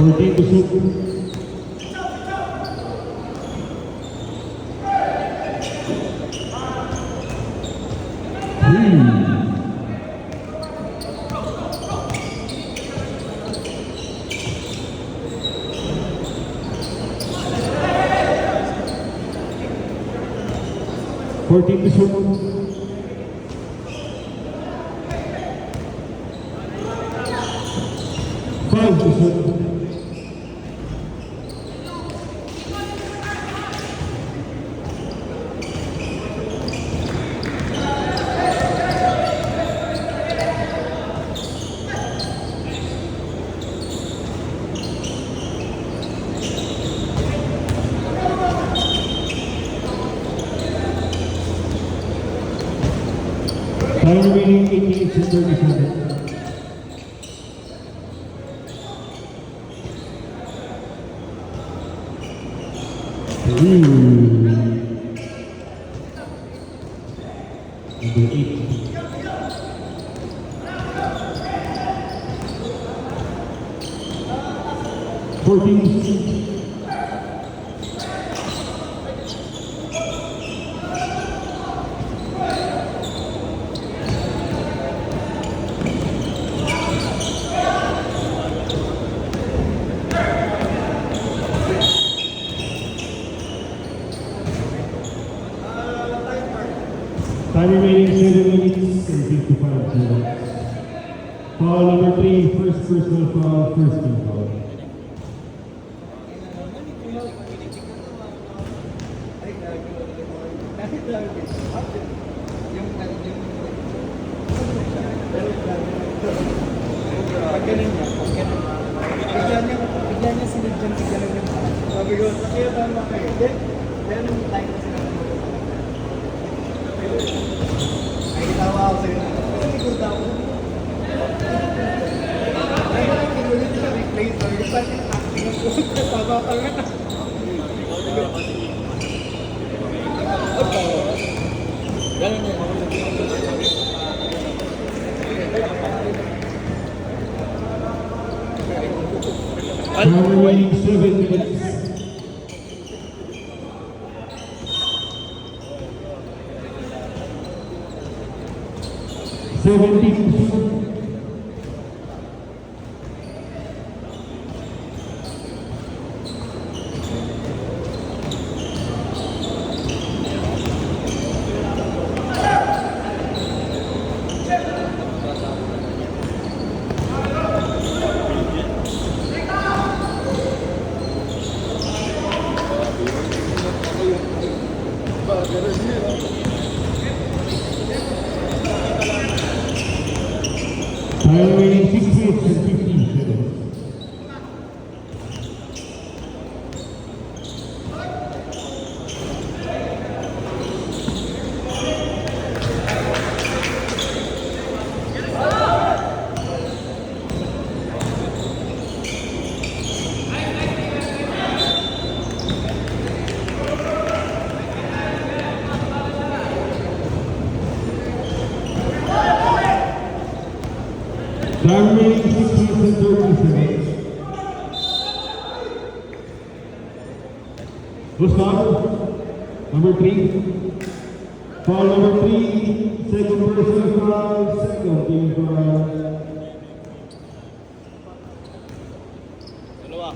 14 to shoot. Fourteen to shoot. Five to shoot. Time remaining 8 minutes and 30 seconds. Number 8. Fourteen. Time remaining 7 minutes and 55 seconds. Foul number 3, first personal foul, first team foul. Bigyan niya sinid dyan, bigyan niya. Sabi ko, kaya ba makain? Then, time na sila. Ay, tawa ako sa'yo. Ikot ako. Ay, walang kinulit sa replay. Sabi ko, saan yung acting ang puso? Tawa ka nga. Ganun na. Time remaining 7 minutes. Time remaining 6 minutes and 15 seconds. Time remaining 6 minutes and 30 seconds. Who's foul? Number 3. Foul number 3. Second personal foul. Second team foul. Dalawa.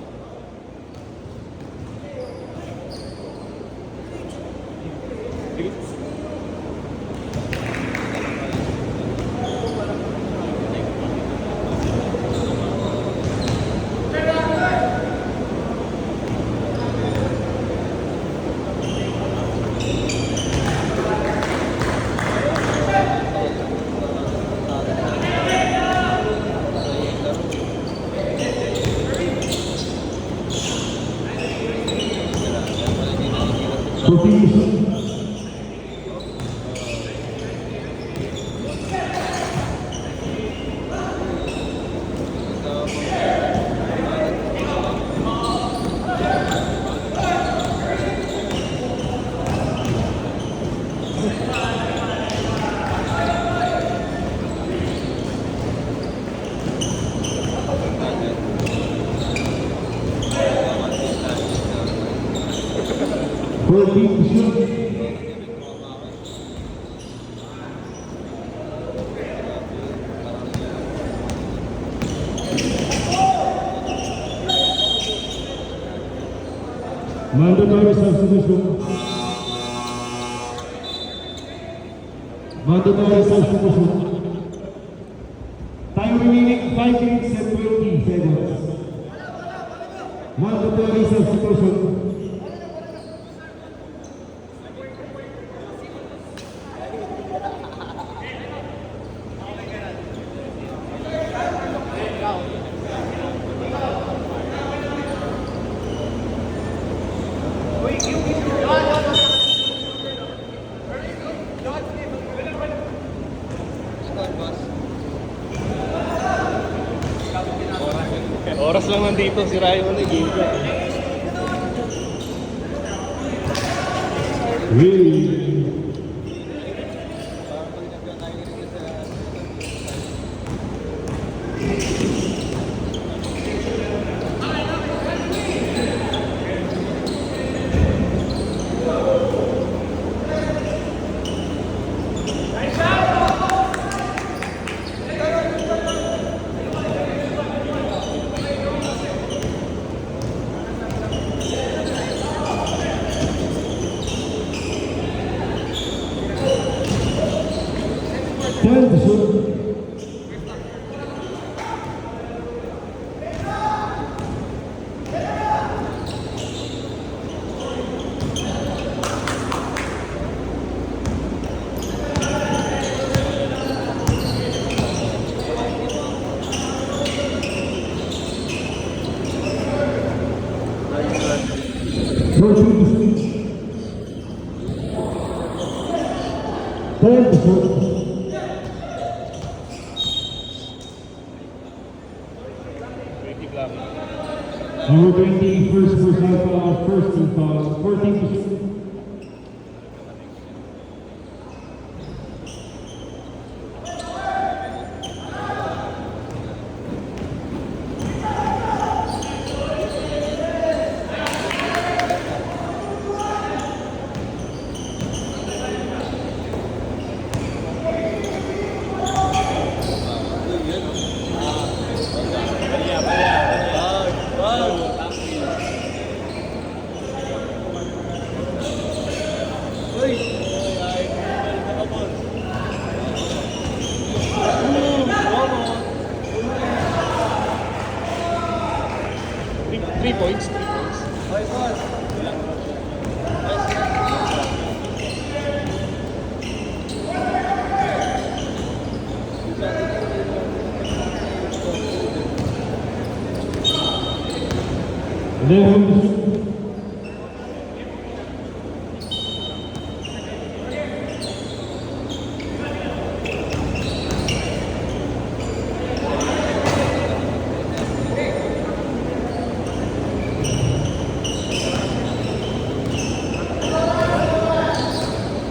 14 to shoot. Mandatory substitution. Mandatory substitution. Time remaining 5 minutes and 20 seconds. Mandatory substitution. Oras lang nandito si Ryan na game ko. Really? Time to shoot. Time to shoot. Number 20, first personal foul, first team foul, 14 to shoot. Three points, 3 points.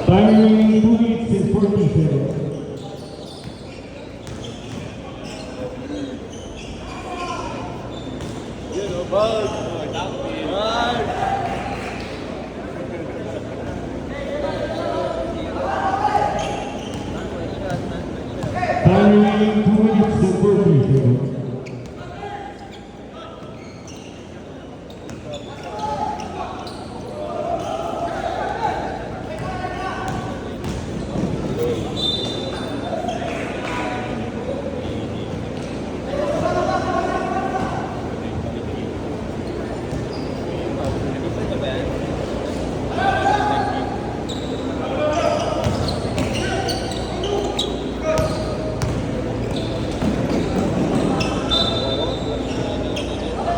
Time remaining 2 minutes and 40 seconds. Time remaining 2 minutes and 40 seconds.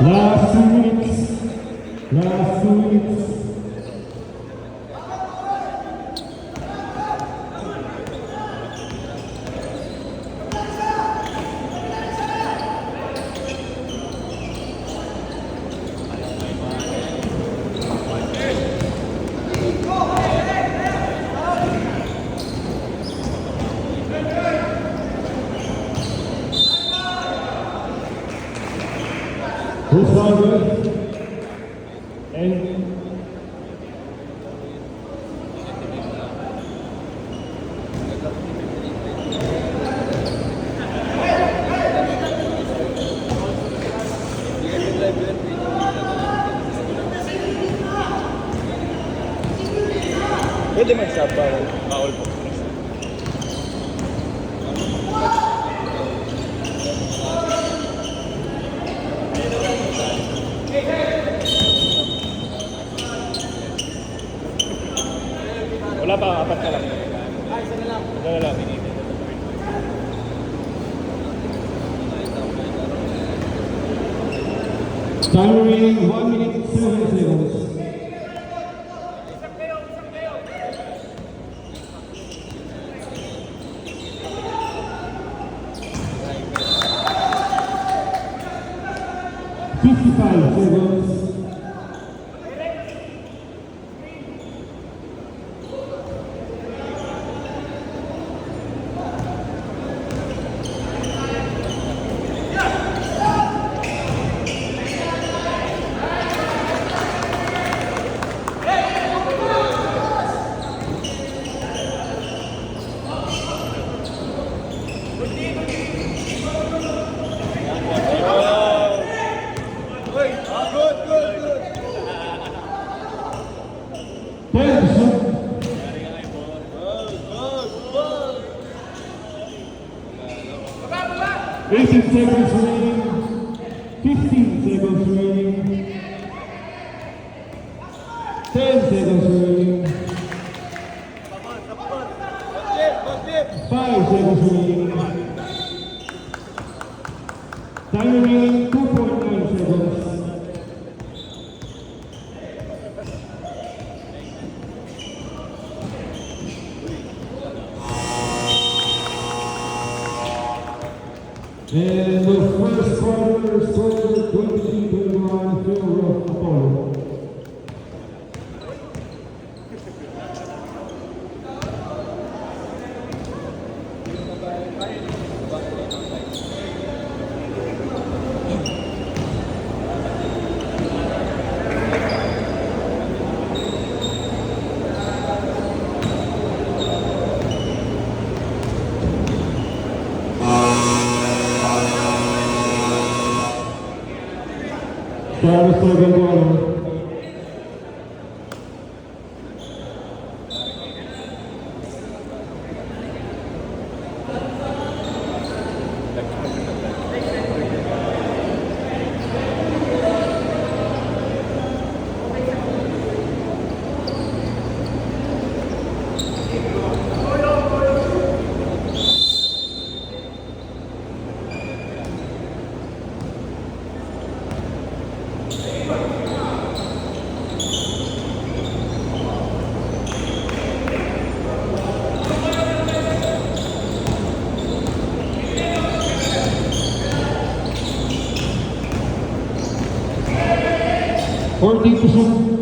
Last 2 minutes. Last 2 minutes. Who's on good? And Pwede mag-sub bawal. Bawal po. Wala pa, apat na lang. Isa na lang. Isa na lang. Time remaining 1 minute 7 seconds. Fifty-five seconds. Eighteen seconds remaining. 15 seconds remaining. 10 seconds remaining. 5 seconds remaining. Time remaining 2.9 seconds. And the first quarter scored 23-21 in favor of Apollo. Start the second quarter. Fourteen percent.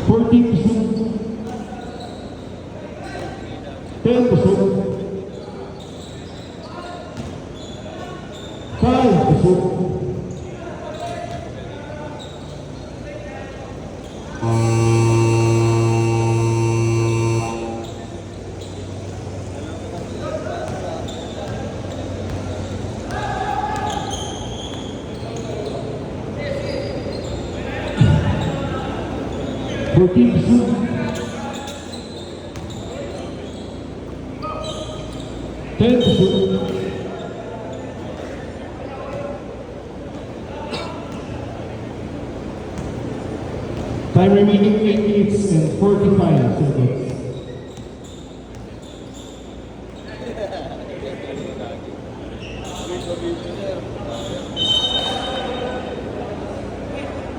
Fourteen percent. 10%. 5%. Fourteen percent. 10%. Time remaining 8 minutes and 45 seconds.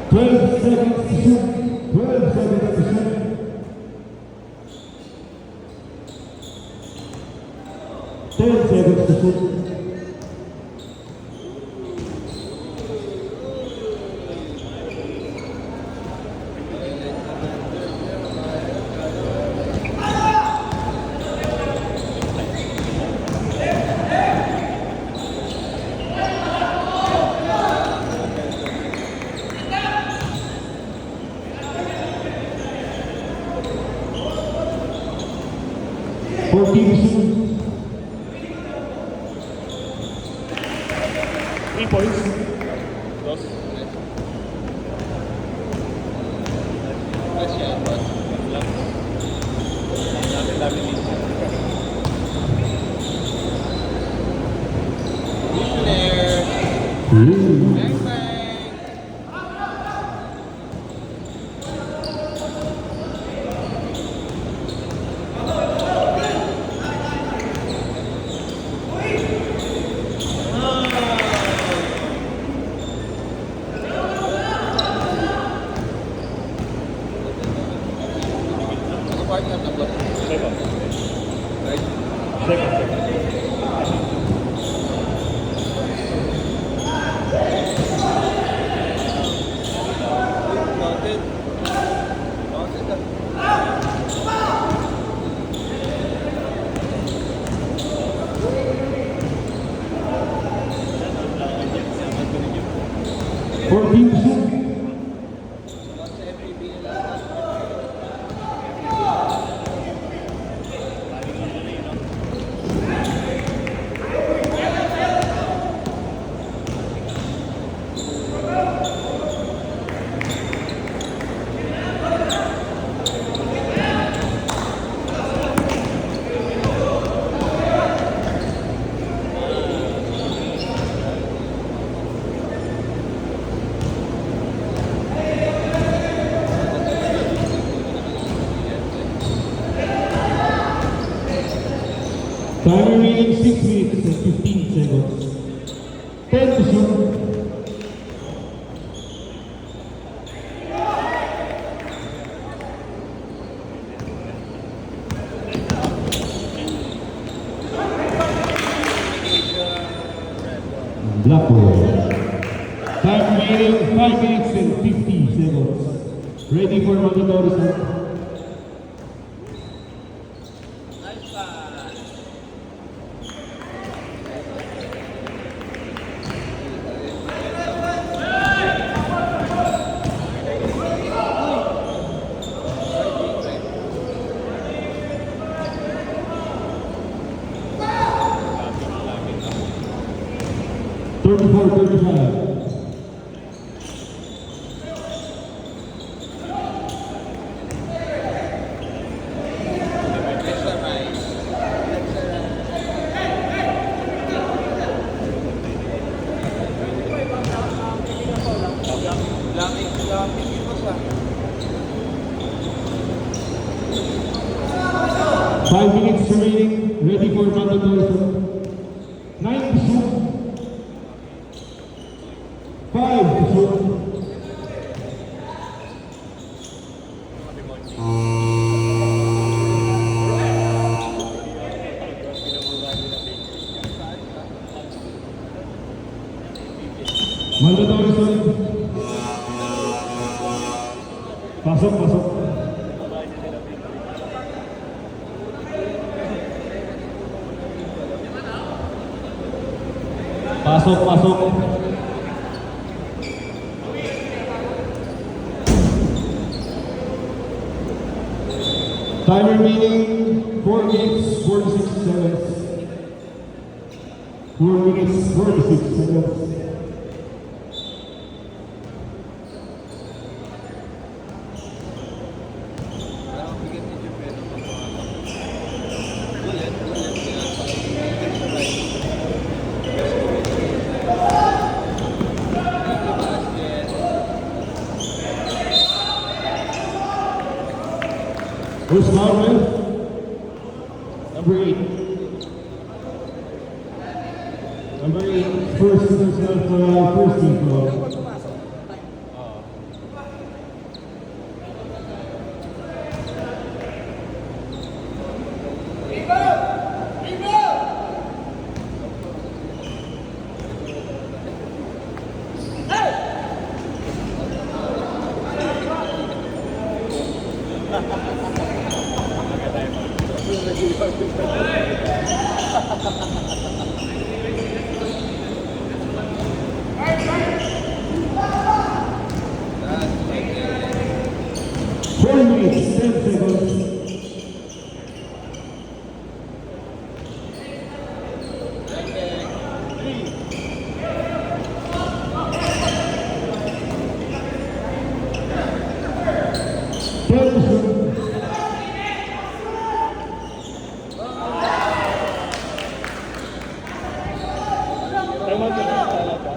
Twelve seconds to shoot. 12 seconds to shoot. 10 seconds to shoot. For teams, 3 points. Dos. Dami dito. Second. Second. for teams, 6 minutes and 15 seconds. 10 to shoot. Black ball. Time remaining 5 minutes and 50 seconds. Ready for mandatory set. Thirty-four, 35. Five minutes remaining, ready for mandatory set. 9 to shoot. 5 to shoot. Mandatory set. Pasok, pasok. Pasok, pasok. Time remaining 4 minutes, 46 seconds. 4 minutes, 46 seconds. Who's Marvin? Number 8. Number 8, first personal for first team for minutes, 10 seconds. 10 Time out yun. Time out ba?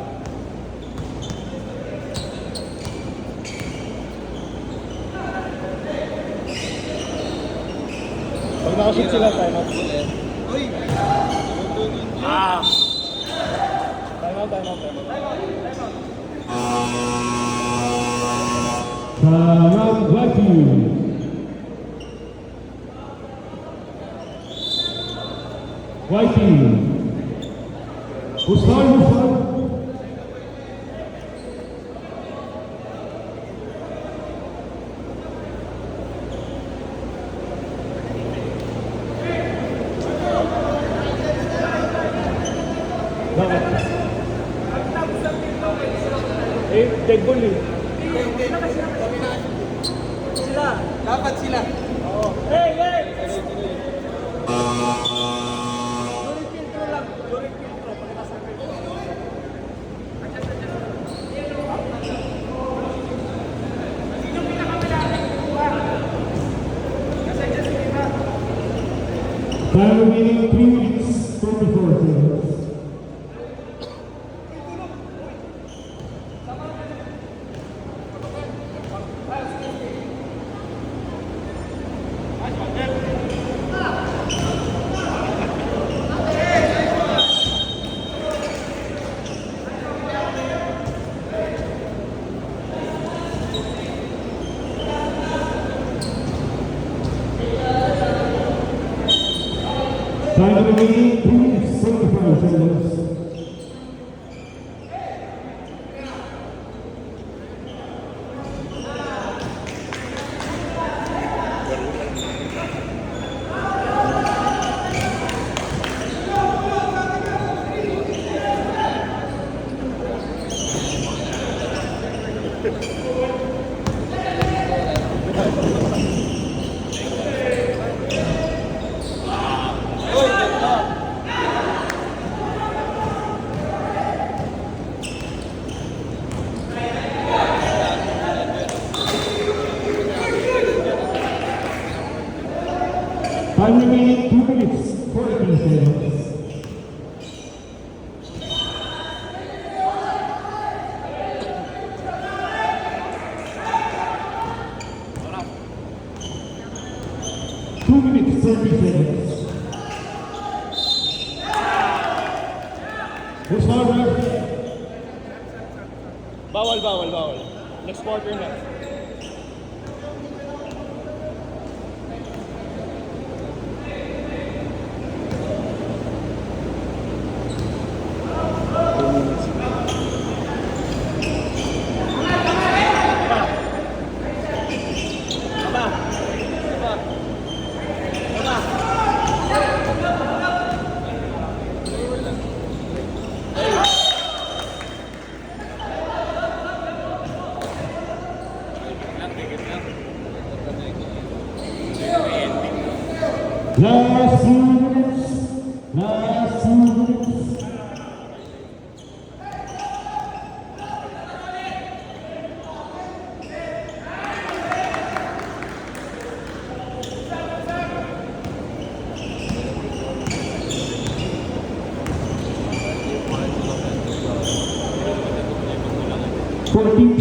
Pag nakashoot sila, time out. Uy! Ah! Time out, time out, time out. Sarang Wagyu. Whitey. Hussein Hussein. Bakit? Eh, dead ball eh. Sila! Dapat sila! Oo. Hey, hey! During filtro lang. During filtro. Pagkatasa filtro. Time remaining 3 minutes 24 seconds. Time remaining 3 minutes 25 seconds. Uy! Ganda! Time remaining 2 minutes 14 seconds. Two minutes 30 seconds. Who's hard ref? Bawal, bawal, bawal. Next quarter na. Last 2 minutes. Last 2 minutes. Fourteen.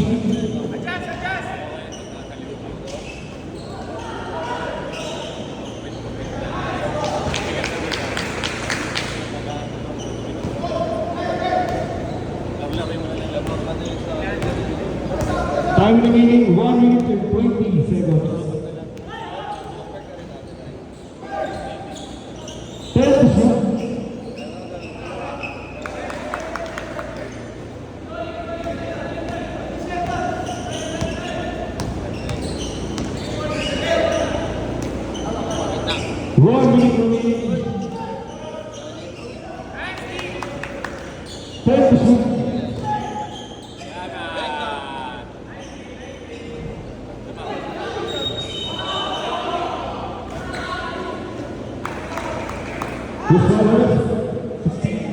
Time remaining 1 minute and 20 seconds. 10%. One minute remaining. 10%. Who's hard ref? 16.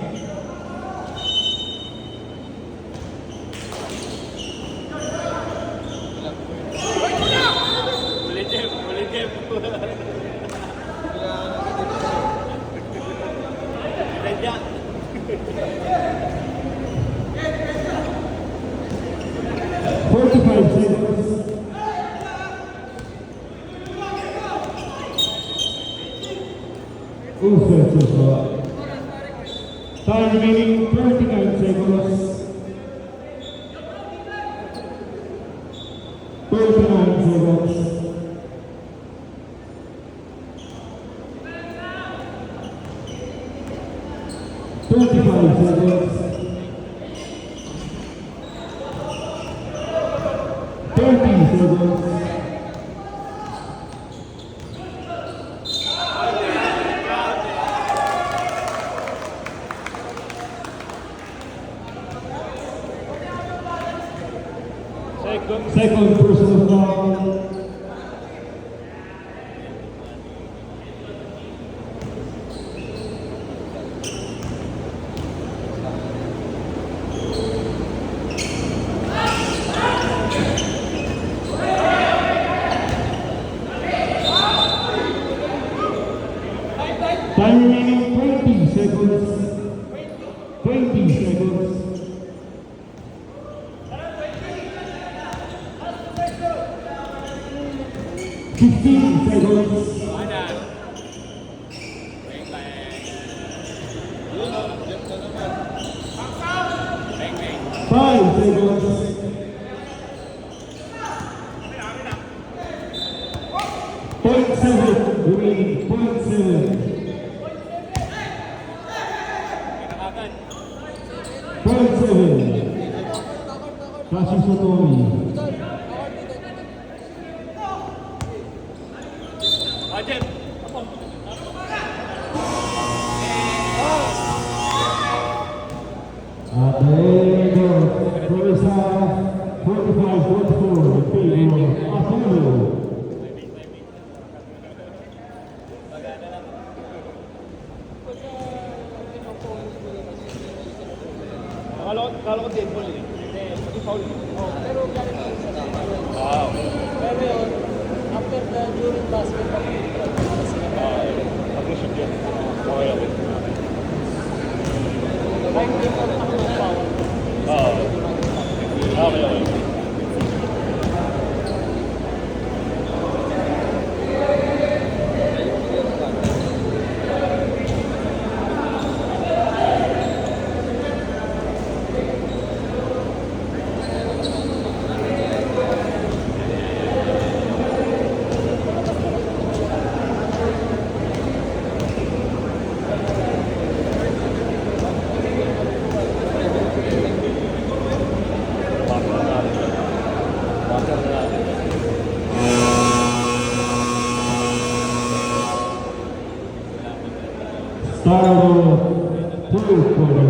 Offensive foul. Time remaining 39 seconds. 39 seconds. 25 seconds. 30 seconds. Second personal foul. Time remaining 20 seconds. 20 seconds. 15 seconds. 5 seconds. 0.7 remaining. 0.7. 0.7. Cassius Otomi. Ajen. At the end of first half, 45-44 in favor of Apollo. Akala ko dead ball eh. Hindi, foul. Pero ganito yung sa Wow. Pero yun, after the during basketball, Pag-shoot yun. Okay, okay. like yung mga foul. Oo. Okay, okay. Start of third quarter.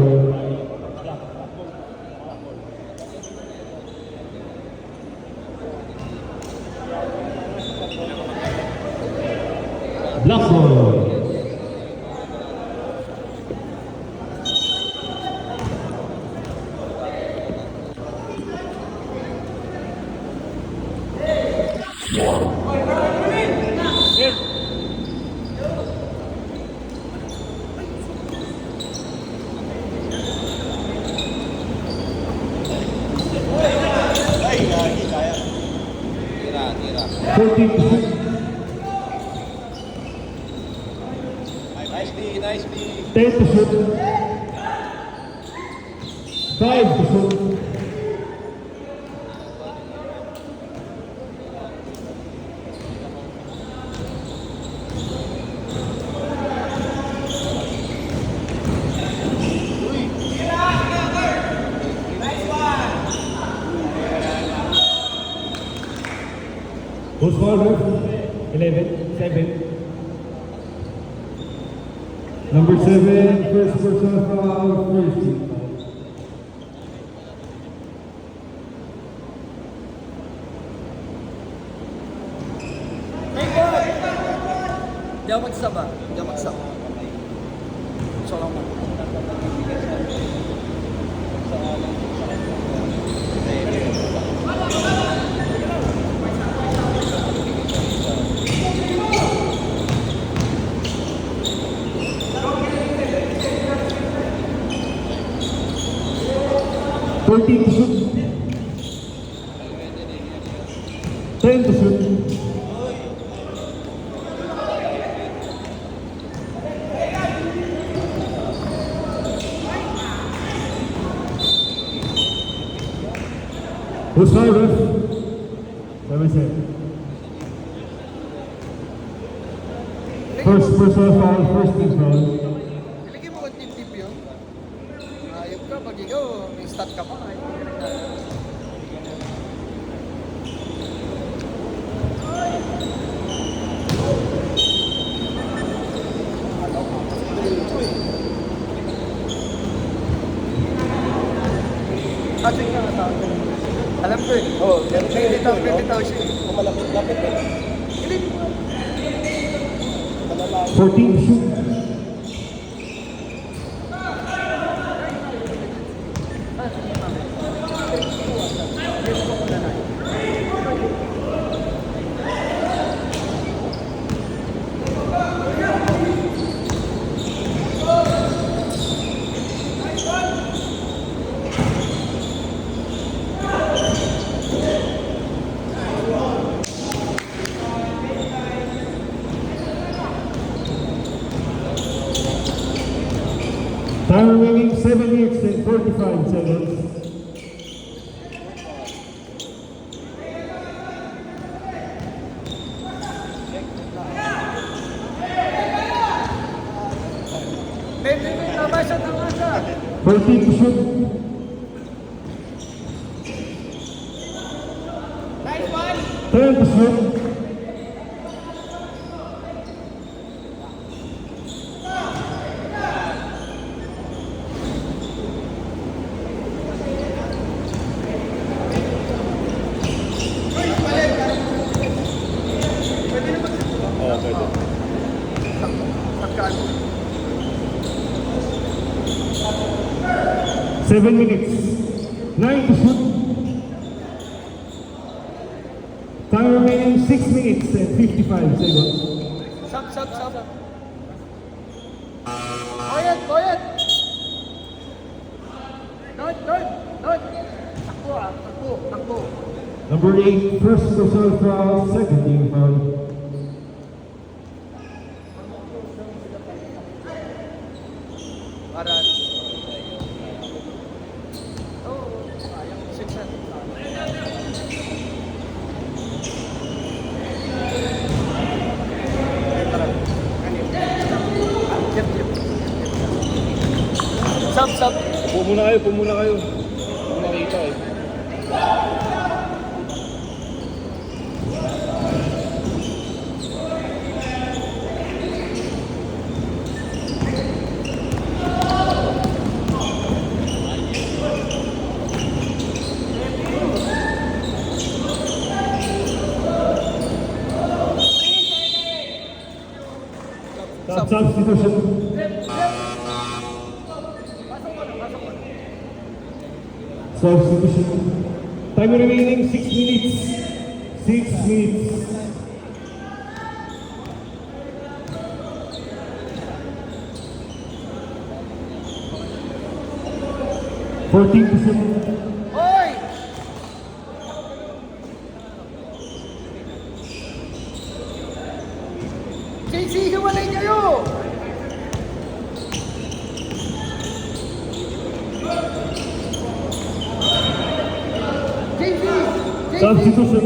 Blackball. Tira. 14 Nice D. 10 to shoot. 5 to shoot. Who's foul? 11, 7. Number 7, first personal foul, first team foul. Di ako magsaba. Di ako magsaba. So lang mo. Thirteen to shoot. 10 to shoot. Who's foul, ref? 7 set. First personal foul, first team foul. Ilagay mo kung tip-tip yun. Ayop ka, pag ikaw, may stat ka pa. Ay, hindi ka nagkakaroon. Ating nga tao. Alam ko eh. Oo, Bitaw siya eh. Malapit eh. Hindi. 14 to shoot. Time remaining 7 minutes and 45 seconds. Tama siya. 14 to shoot. Nice one. 10 to shoot. Oo, pwede. Pagkaan. 7 minutes. 9 to shoot. Time remaining 6 minutes and 55 seconds. Sub. Quiet. Don't. Takbo. Number 8, first personal foul, second team foul. Para sayang 6 Sub. Upo muna kayo. Hindi nakita eh. Substitution. Substitution. Time remaining 6 minutes. 6 minutes. Fourteen to shoot. Hoy! JC, hiwalay kayo! JC! Substitution.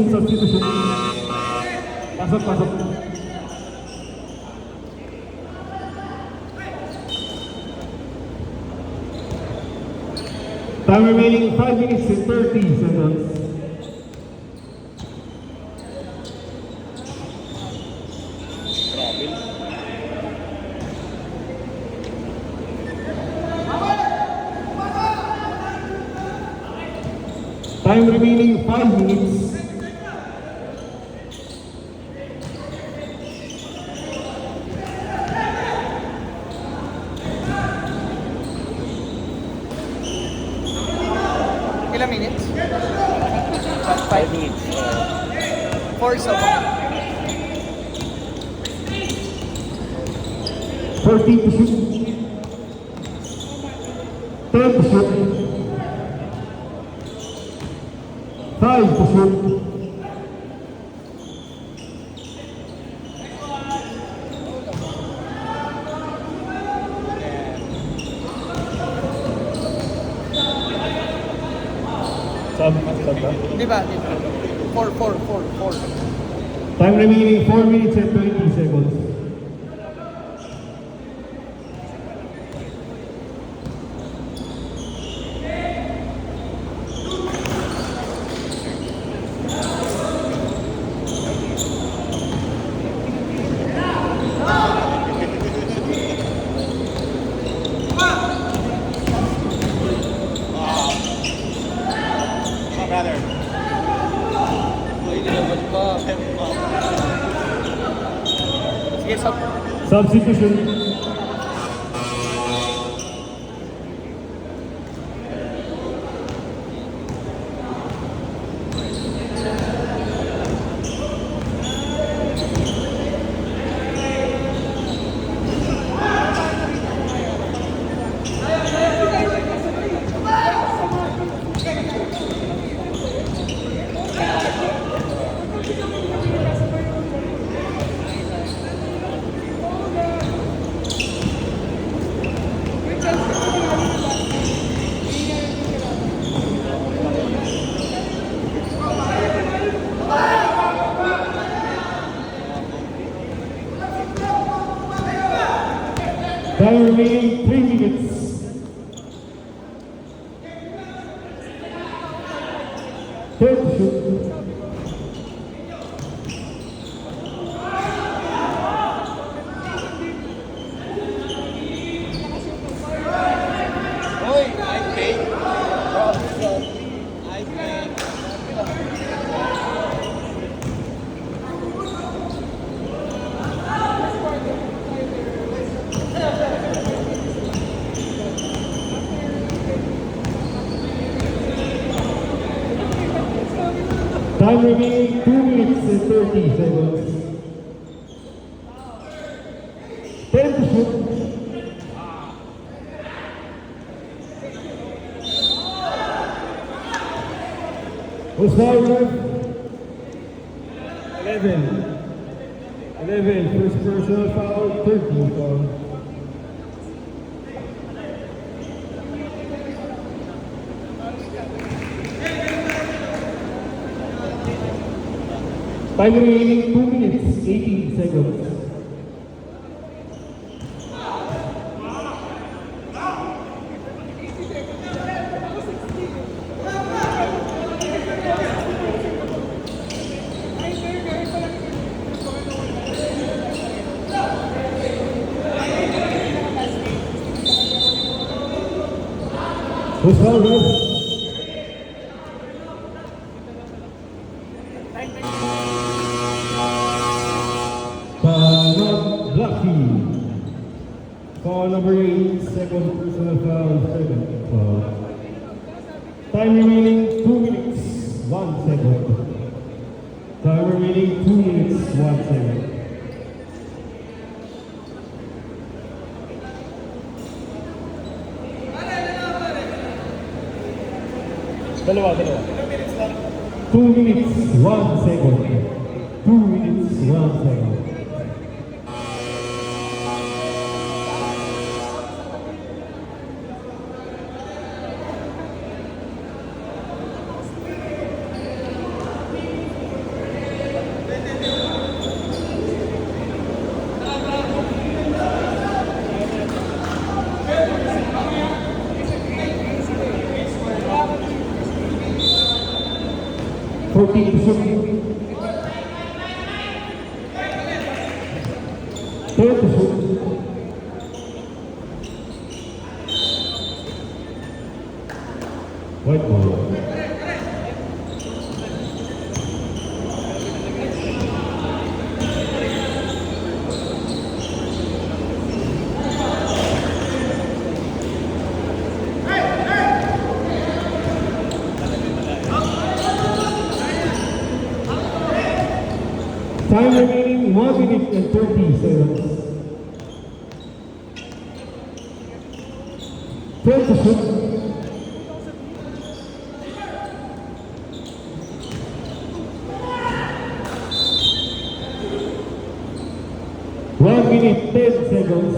Pasok. Time remaining 5 minutes and 30 seconds. Time remaining 5 minutes. Ilang minutes? 5 minutes. 4 so 14 to shoot. 10 to shoot. 5 to shoot. Sub. Di ba? 4. Time remaining 4 minutes and 20 seconds. Sige, sub. Substitution. Time remaining 3 minutes. 30 shoot. Hoy, I paid. I paid. Time remaining 2 minutes and 30 seconds. 10 to shoot. What's that, ref? 11. 11, first personal foul, 13 foul. Time remaining 2 minutes, 18 seconds. What's that, ref? Foul number 8, second personal foul, second foul. Time remaining 2 minutes, 1 second. Time remaining 2 minutes, 1 second. Dalawa. 2 minutes, 1 second. 2 minutes, 1 second. Fourteen to shoot. 10 to shoot. White ball. Time remaining 1 minute and 30 seconds. 10 to shoot. One minute, 10 seconds.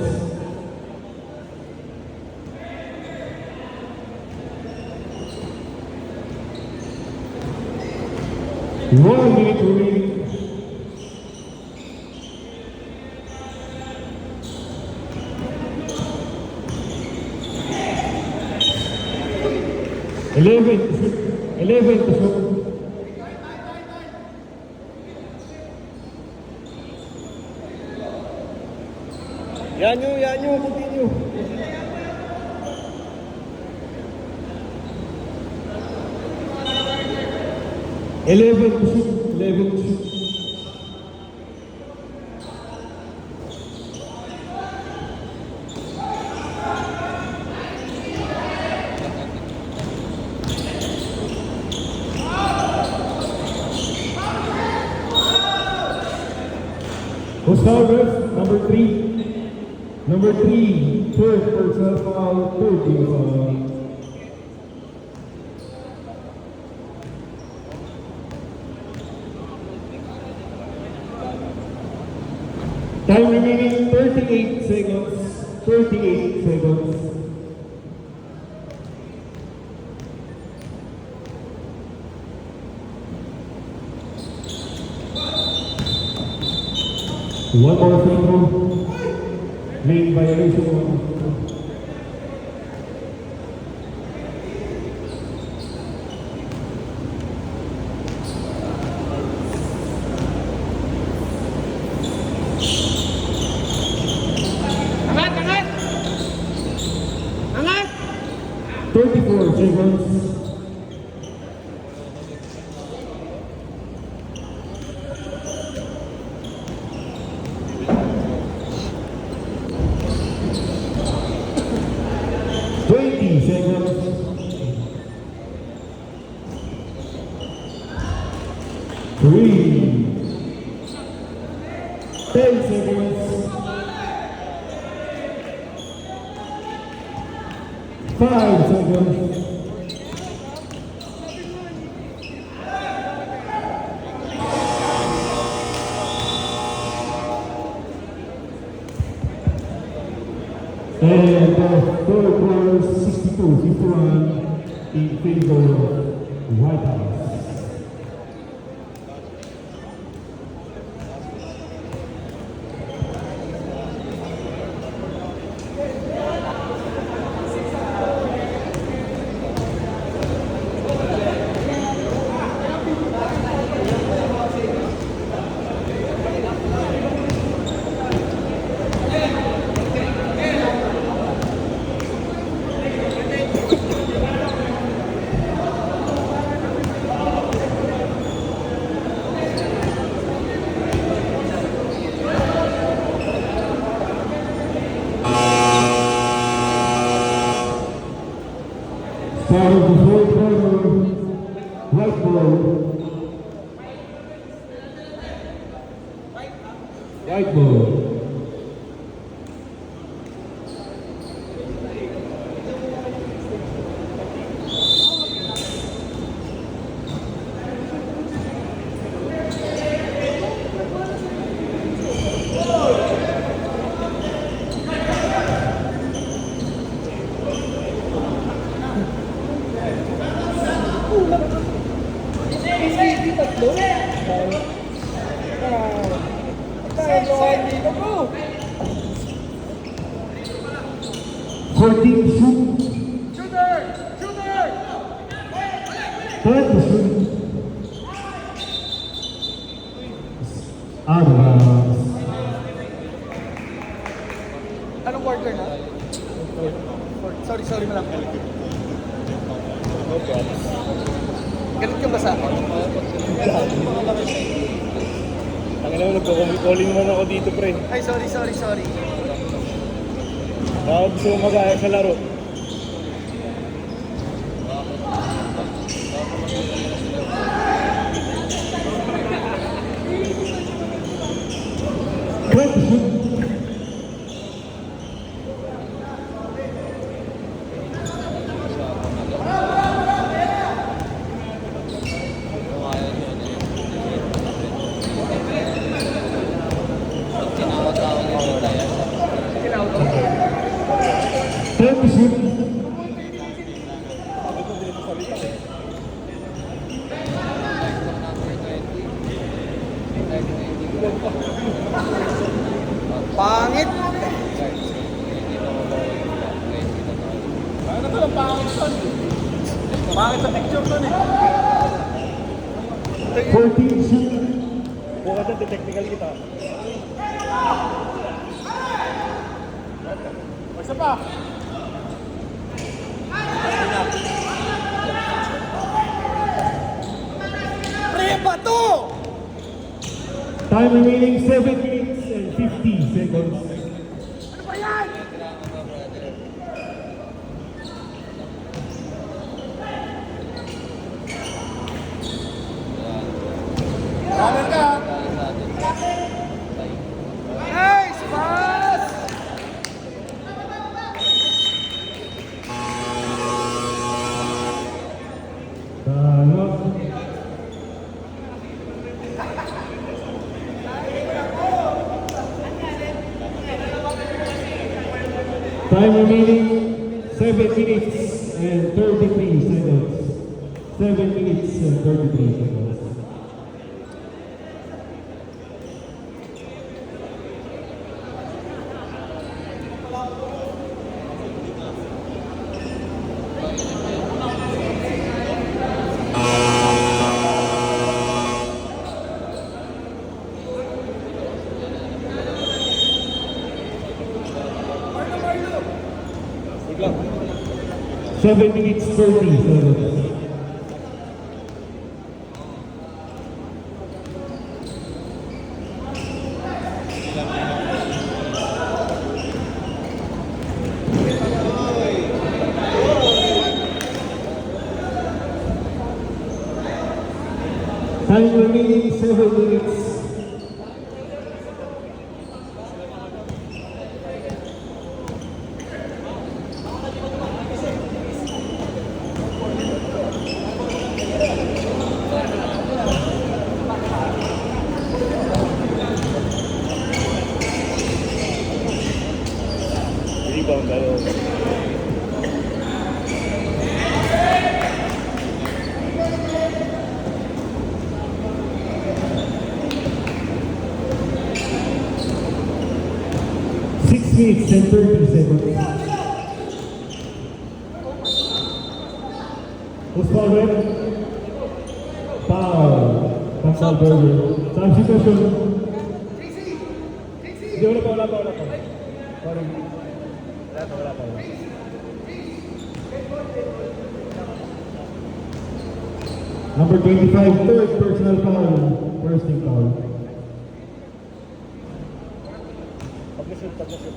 1 minute remaining. Eleven to shoot. Yan nyo, continue. Eleven to shoot. 11 to shoot. Gonzalez, number 3. Number 3, third personal foul, third team foul. Time remaining 38 seconds. 38 seconds. One more free throw. Lane violation. Angat! 34 seconds. Three. 10 seconds. 5 seconds. And third quarter 62-51 in favor of White House. Start of the fourth quarter, white ball. White ball. Fourteen shoot. Shooter! Third to shoot. Out of bounds. Anong quarter na? Sorry malang. Ganun ka ba sa akin? Tangina mo, nagko-calling mo na ako dito, pre. Ay, sorry. Baka gusto mo mag-aaya sa laro. Third to shoot. Third to shoot. Pangit! Ano ba ang pangit son? Pangit sa picture son eh. 14 shoot. Bukas na technical kita. Basta pa. Pre, bato! Time remaining 7 minutes and 50 seconds. Ano ba yan? Runner ka. Nice pass! Talo. Time remaining 7 minutes and 33 seconds. 7 minutes and 33 seconds. Bigla. 7 minutes 30 seconds. Time remaining 7 minutes. Rebound tayo. Minutes and 30 seconds. Who's called red? Foul. Pascal Berger. Time situation. Hindi, wala pa. Sorry. Wala pa. Number 25, third personal foul. First team foul. Pag-shoot.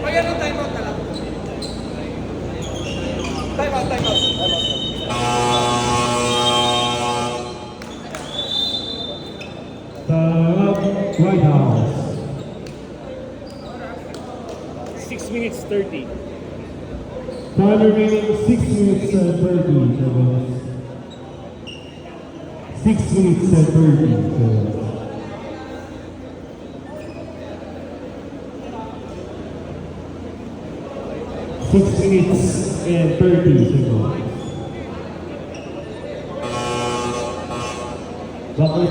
Ayan ang timeout na lang. Timeout. White House. 6 minutes 30. Time remaining 6 minutes and 30 seconds. 6 minutes and 30 seconds. Six minutes and 30 seconds. Back to the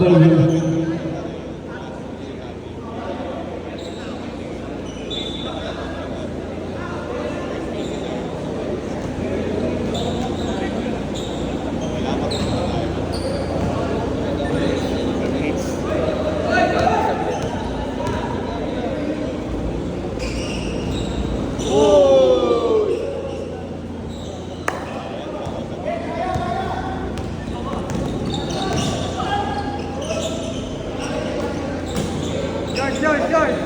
George.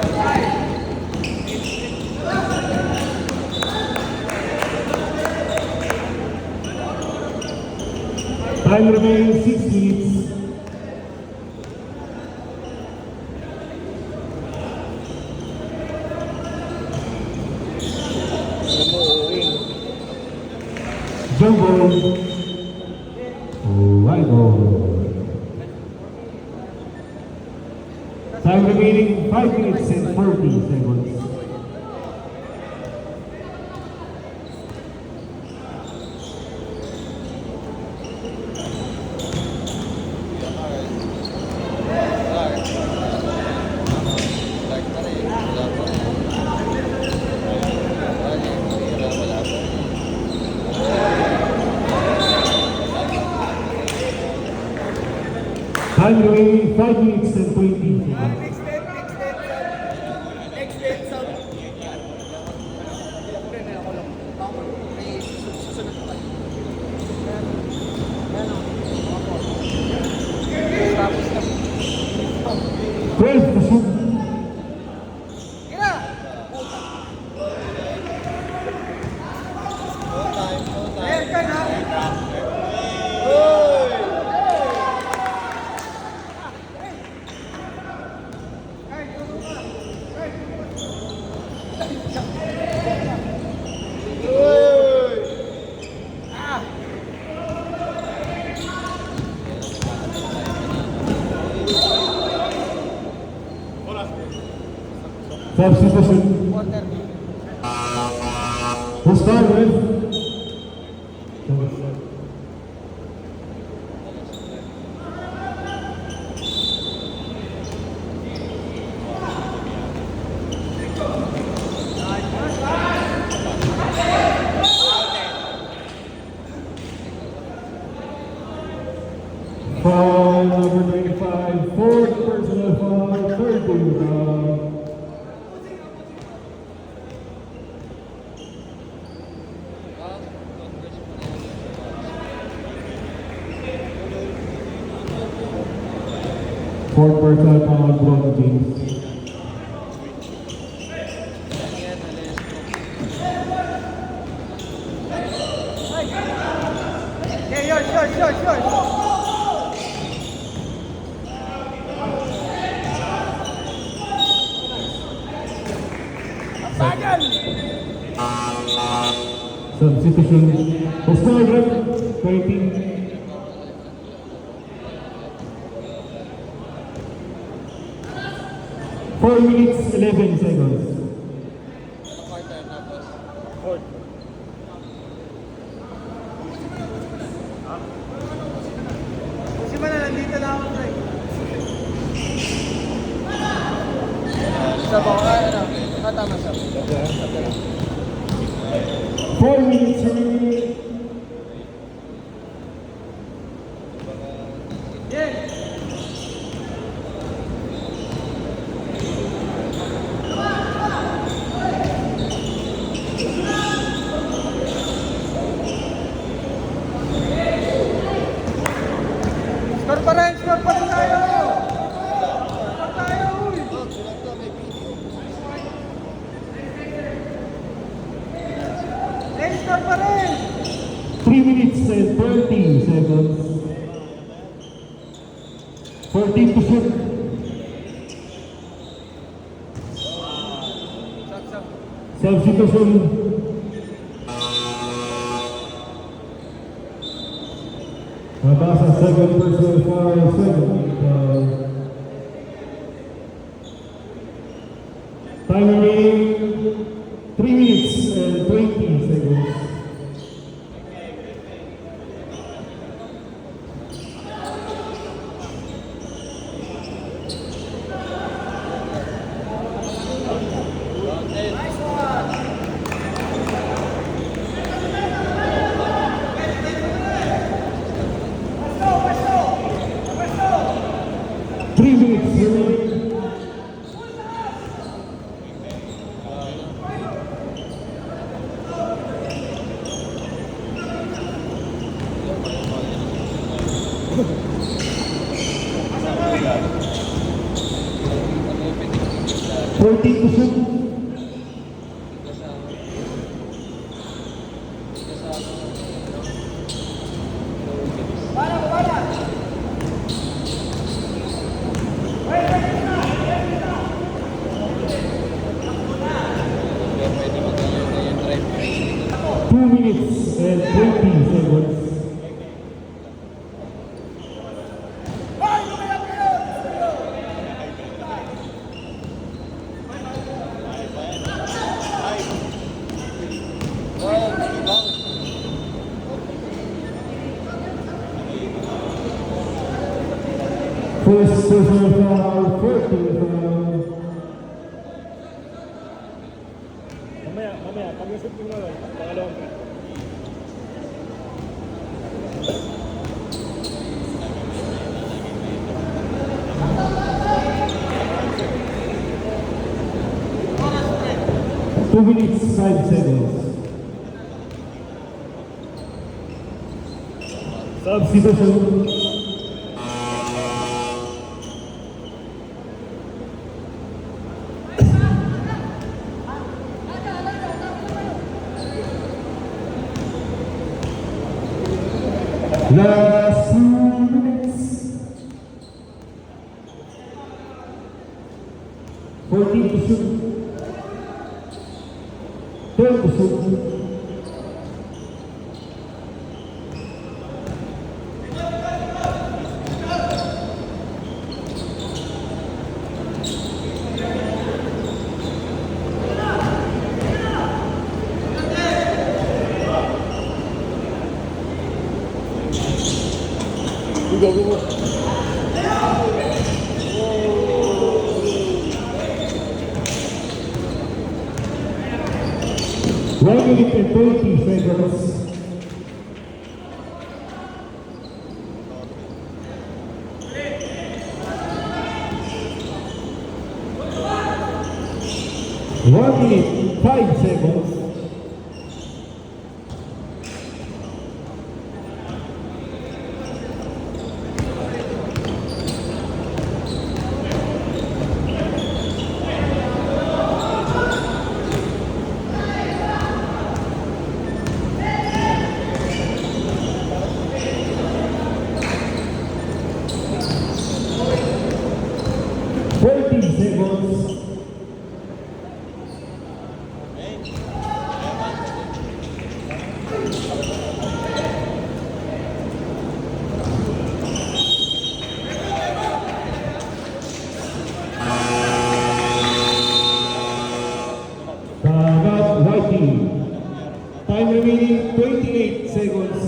time remaining 6 minutes. Jumbo. White ball. Time remaining 5 minutes and 40 seconds. Time remaining 5 minutes and 20 seconds. Next step, sub. May susunod pa. 12 to shoot. Kira! Ayan ka na. Substitution. Water. Who's time, ref? Foul number 25, fourth personal foul, third team foul. Fourth personal foul, LeBron James. Okay, yours. Bagal! Substitution. Who's time, ref? 20. Four minutes, 11 seconds. Si Mana, nandito na ako, Trey. Sa baka, tama siya. 4 minutes remaining. Yes! Score pa rin tayo! Score tayo, uy! Score pa rin! 3 minutes and 30 seconds. 14 to shoot. Substitution. Nabasa second personal foul, second foul. Time remaining 3 minutes and 20 seconds. Nice one! 3 minutes remaining. Fourteen to shoot. Two minutes and 20 seconds. First personal foul, first team foul. Mamaya, pag-isip mo na lang, pangalawang ka. 2 minutes, 5 seconds. Substitution. Last 2 minutes. 14 to shoot. 12 to shoot. Go, go, go. 1 minute and 20 seconds. One minute, 5 seconds. Seconds. Timeout, white team. Time remaining 28 seconds.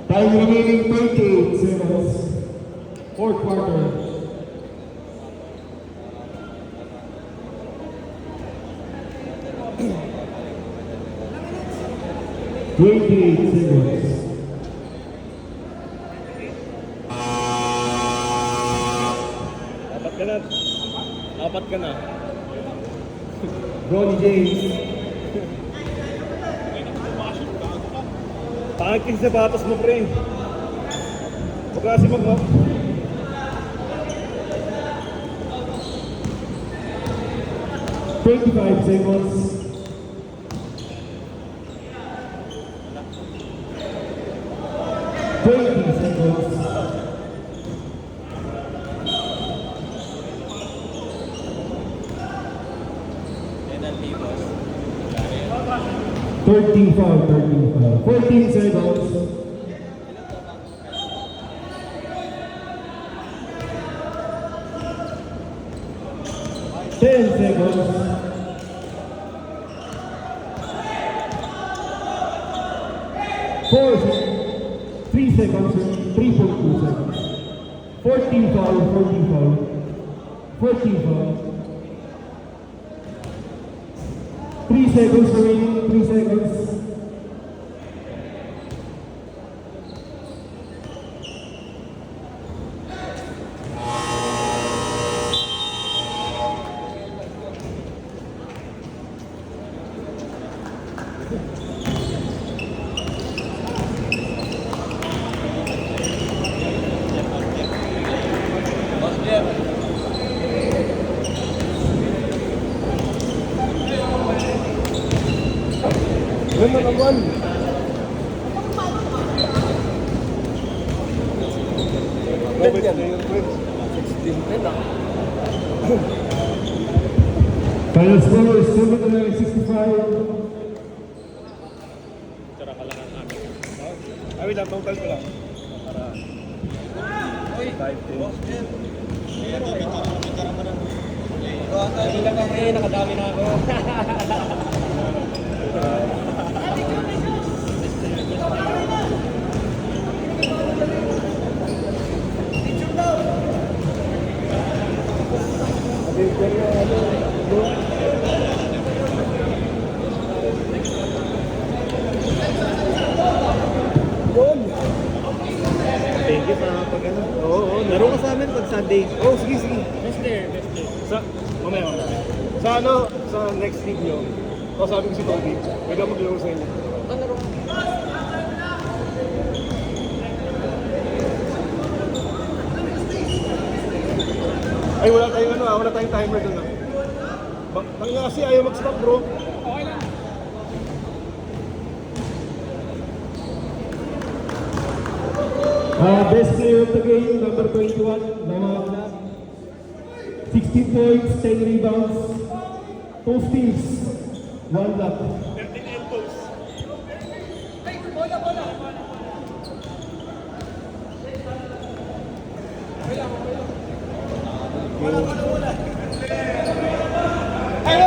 Time remaining 28 seconds. Fourth quarter. Twenty-eight seconds. Apat ka na. Apat ka na. Bronny James. Pangit sa sapatos mo, pre. Huwag kasi mag-hop. 25 seconds. Seconds. 13 foul. 14 seconds. 10 seconds. 3 seconds, 3.2 seconds. 14 foul. 14 foul. 3 seconds remaining, 3 seconds. Ano naman? Lobet na yung Prince. 16-10 ah. Final score is 765. Tara ka lang ang amin. Wait lang, total ko lang. Para... 5-10. Sabi lang ako eh, nakadami na ako. Thank you sa pag ano. Oo, laro ka sa amin pag Sunday. Oh, sige. Best there. Mamaya. Sa sa next league nyo, sabi ko si Toby, pwede ako maglaro sa inyo. Ay, wala tayong timer doon. Tangina kasi ayaw mag-stop, bro. Best player of the game, number 21, Namawala. 60 points, 10 rebounds, 2 steals, 1 block. 13 elbows. Yung